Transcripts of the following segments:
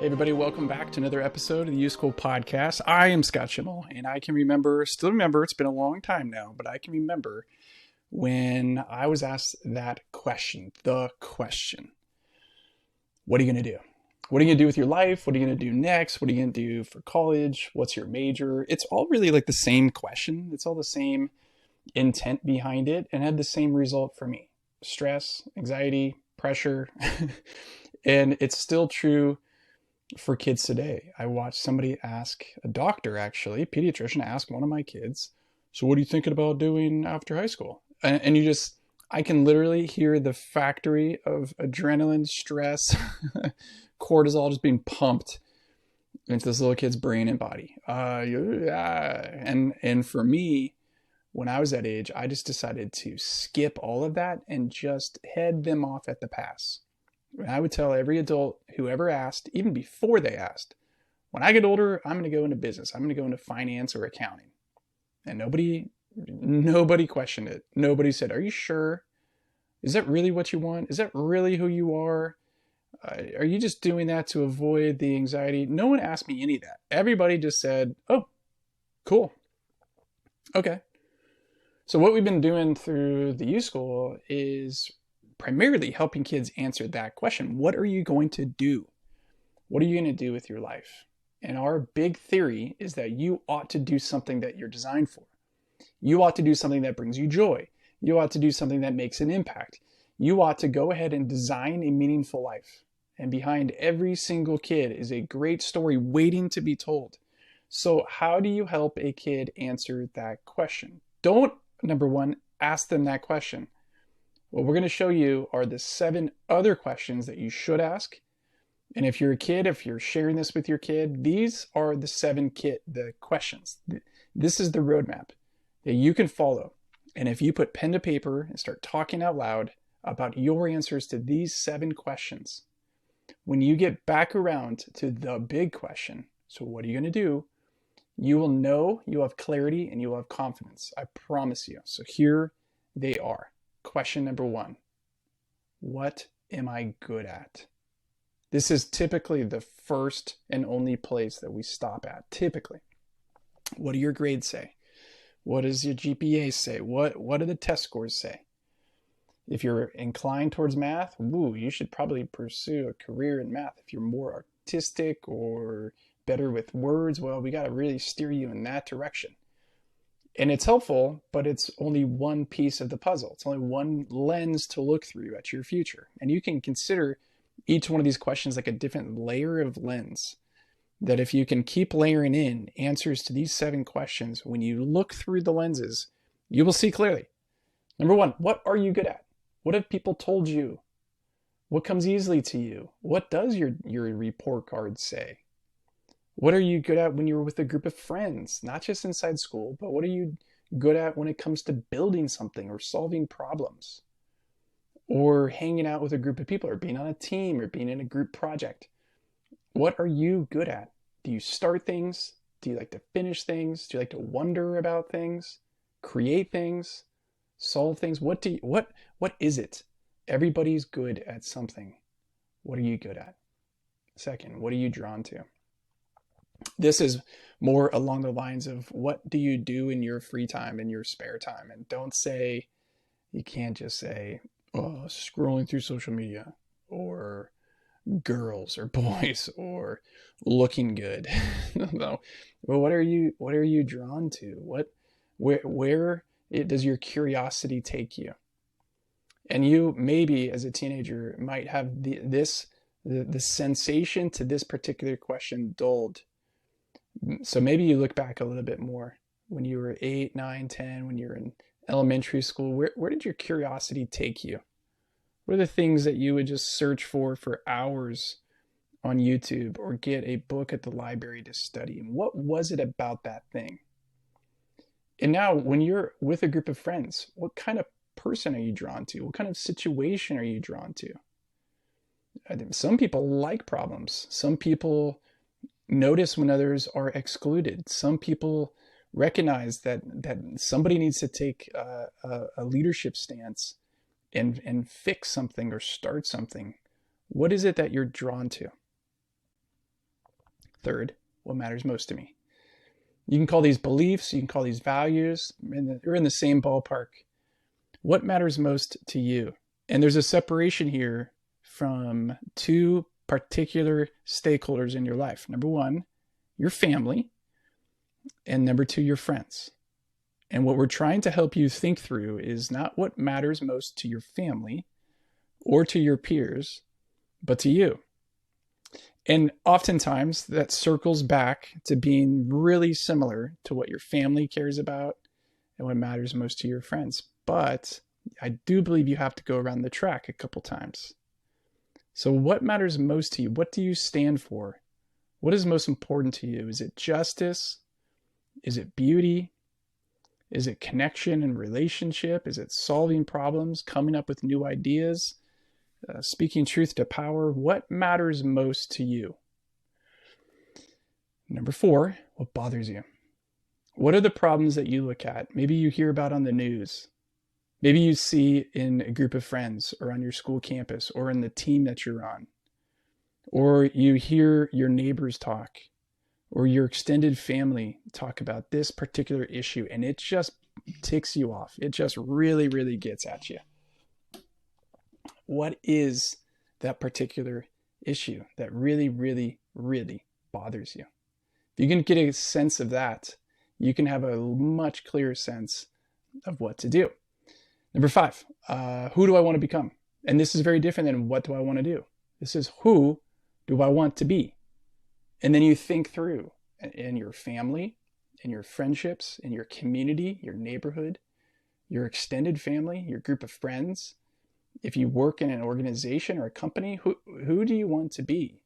Hey everybody, welcome back to another episode of the U School Podcast. I am Scott Schimmel, and I can still remember, it's been a long time now, but I can remember when I was asked that question, the question. What are you going to do? What are you going to do with your life? What are you going to do next? What are you going to do for college? What's your major? It's all really like the same question. It's all the same intent behind it and had the same result for me. Stress, anxiety, pressure. And it's still true for kids today. I watched somebody ask a doctor, actually, a pediatrician, ask one of my kids, so what are you thinking about doing after high school? And I can literally hear the factory of adrenaline, stress, cortisol just being pumped into this little kid's brain and body. And for me, when I was that age, I just decided to skip all of that and just head them off at the pass. I would tell every adult who ever asked, even before they asked, when I get older, I'm going to go into business. I'm going to go into finance or accounting. And nobody questioned it. Nobody said, are you sure? Is that really what you want? Is that really who you are? Are you just doing that to avoid the anxiety? No one asked me any of that. Everybody just said, oh, cool. Okay. So what we've been doing through the U School is primarily helping kids answer that question. What are you going to do? What are you going to do with your life? And our big theory is that you ought to do something that you're designed for. You ought to do something that brings you joy. You ought to do something that makes an impact. You ought to go ahead and design a meaningful life. And behind every single kid is a great story waiting to be told. So how do you help a kid answer that question? Don't, number one, ask them that question. What we're going to show you are the 7 other questions that you should ask. And if you're a kid, if you're sharing this with your kid, these are the questions. This is the roadmap that you can follow. And if you put pen to paper and start talking out loud about your answers to these 7 questions, when you get back around to the big question, so what are you going to do? You will know, you have clarity, and you will have confidence. I promise you. So here they are. Question number 1, what am I good at? This is typically the first and only place that we stop at, typically. What do your grades say? What does your GPA say? What do the test scores say? If you're inclined towards math, you should probably pursue a career in math. If you're more artistic or better with words, well, we got to really steer you in that direction. And it's helpful, but it's only one piece of the puzzle. It's only one lens to look through at your future. And you can consider each one of these questions like a different layer of lens. That if you can keep layering in answers to these 7 questions, when you look through the lenses, you will see clearly. Number 1, what are you good at? What have people told you? What comes easily to you? What does your report card say? What are you good at when you're with a group of friends? Not just inside school, but what are you good at when it comes to building something or solving problems? Or hanging out with a group of people or being on a team or being in a group project? What are you good at? Do you start things? Do you like to finish things? Do you like to wonder about things? Create things? Solve things? What is it? Everybody's good at something. What are you good at? Second, what are you drawn to? This is more along the lines of what do you do in your free time, in your spare time? And you can't just say, oh, scrolling through social media or girls or boys or looking good. No. Well, what are you drawn to? Where does your curiosity take you? And you maybe as a teenager might have the sensation to this particular question dulled. So maybe you look back a little bit more when you were 8, 9, 10, when you were in elementary school. Where did your curiosity take you? What are the things that you would just search for hours on YouTube or get a book at the library to study? And what was it about that thing? And now when you're with a group of friends, what kind of person are you drawn to? What kind of situation are you drawn to? Some people like problems. Some people notice when others are excluded. Some people recognize that somebody needs to take a leadership stance and fix something or start something. What is it that you're drawn to? third, what matters most to me. You can call these beliefs, you can call these values, they're in the same ballpark. What matters most to you? And there's a separation here from two particular stakeholders in your life. Number one, your family, and number two, your friends. And what we're trying to help you think through is not what matters most to your family or to your peers, but to you. And oftentimes that circles back to being really similar to what your family cares about and what matters most to your friends. But I do believe you have to go around the track a couple times. So what matters most to you? What do you stand for? What is most important to you? Is it justice? Is it beauty? Is it connection and relationship? Is it solving problems, coming up with new ideas, speaking truth to power? What matters most to you? Number four, what bothers you? What are the problems that you look at? Maybe you hear about on the news. Maybe you see in a group of friends or on your school campus or in the team that you're on. Or you hear your neighbors talk or your extended family talk about this particular issue, and it just ticks you off. It just really, really gets at you. What is that particular issue that really, really, really bothers you? If you can get a sense of that, you can have a much clearer sense of what to do. Number five, who do I want to become? And this is very different than what do I want to do? This is who do I want to be? And then you think through in your family, in your friendships, in your community, your neighborhood, your extended family, your group of friends. If you work in an organization or a company, who do you want to be?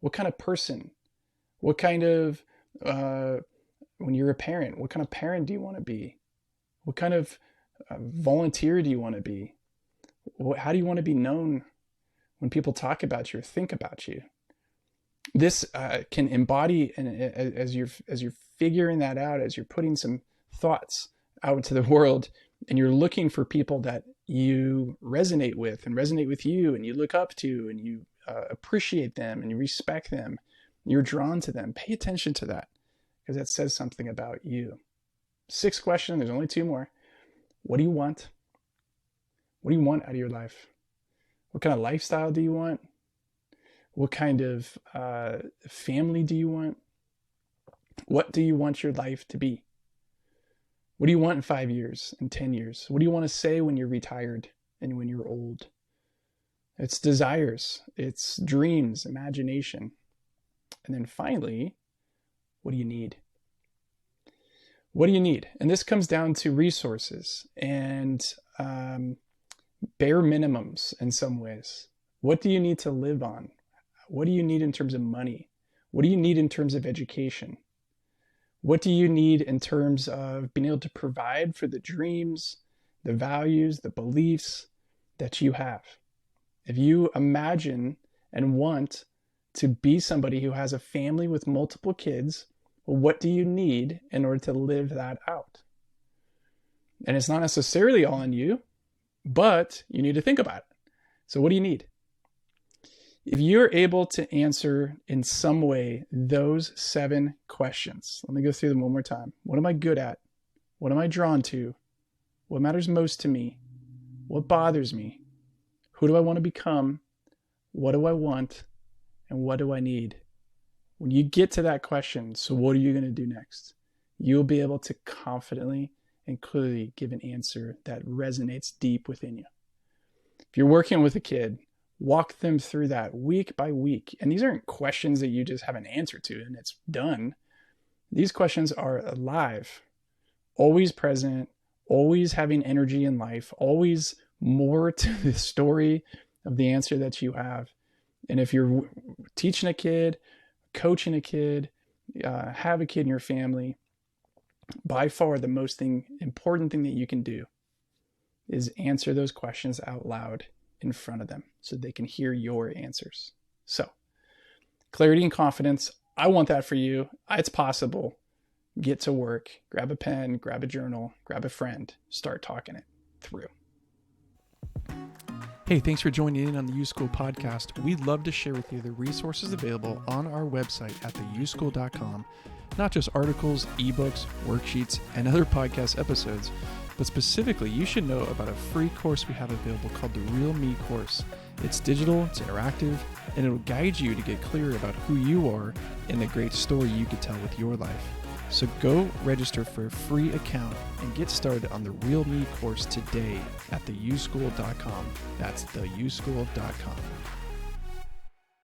What kind of person? What kind of, when you're a parent, what kind of parent do you want to be? What kind of volunteer do you want to be? How do you want to be known when people talk about you or think about you? This can embody, and as you're figuring that out, as you're putting some thoughts out into the world, and you're looking for people that you resonate with and resonate with you, and you look up to, and you appreciate them, and you respect them, you're drawn to them. Pay attention to that, because that says something about you. Sixth question, there's only two more. What do you want? What do you want out of your life? What kind of lifestyle do you want? What kind of family do you want? What do you want your life to be? What do you want in 5 years, in 10 years? What do you want to say when you're retired and when you're old? It's desires, it's dreams, imagination. And then finally, what do you need? What do you need? And this comes down to resources and bare minimums in some ways. What do you need to live on? What do you need in terms of money? What do you need in terms of education? What do you need in terms of being able to provide for the dreams, the values, the beliefs that you have? If you imagine and want to be somebody who has a family with multiple kids, well, what do you need in order to live that out? And it's not necessarily all on you, but you need to think about it. So what do you need? If you're able to answer in some way those 7 questions, let me go through them one more time. What am I good at? What am I drawn to? What matters most to me? What bothers me? Who do I want to become? What do I want? And what do I need? When you get to that question, so what are you going to do next? You'll be able to confidently and clearly give an answer that resonates deep within you. If you're working with a kid, walk them through that week by week. And these aren't questions that you just have an answer to and it's done. These questions are alive, always present, always having energy in life, always more to the story of the answer that you have. And if you're teaching a kid, coaching a kid, have a kid in your family, by far the most important thing that you can do is answer those questions out loud in front of them so they can hear your answers. So, clarity and confidence, I want that for you. It's possible. Get to work, grab a pen, grab a journal, grab a friend, start talking it through. Hey, thanks for joining in on the U-School podcast. We'd love to share with you the resources available on our website at theuschool.com. Not just articles, ebooks, worksheets, and other podcast episodes, but specifically, you should know about a free course we have available called the Real Me course. It's digital, it's interactive, and it'll guide you to get clear about who you are and the great story you could tell with your life. So go register for a free account and get started on the Real Me course today at theuschool.com. That's theuschool.com.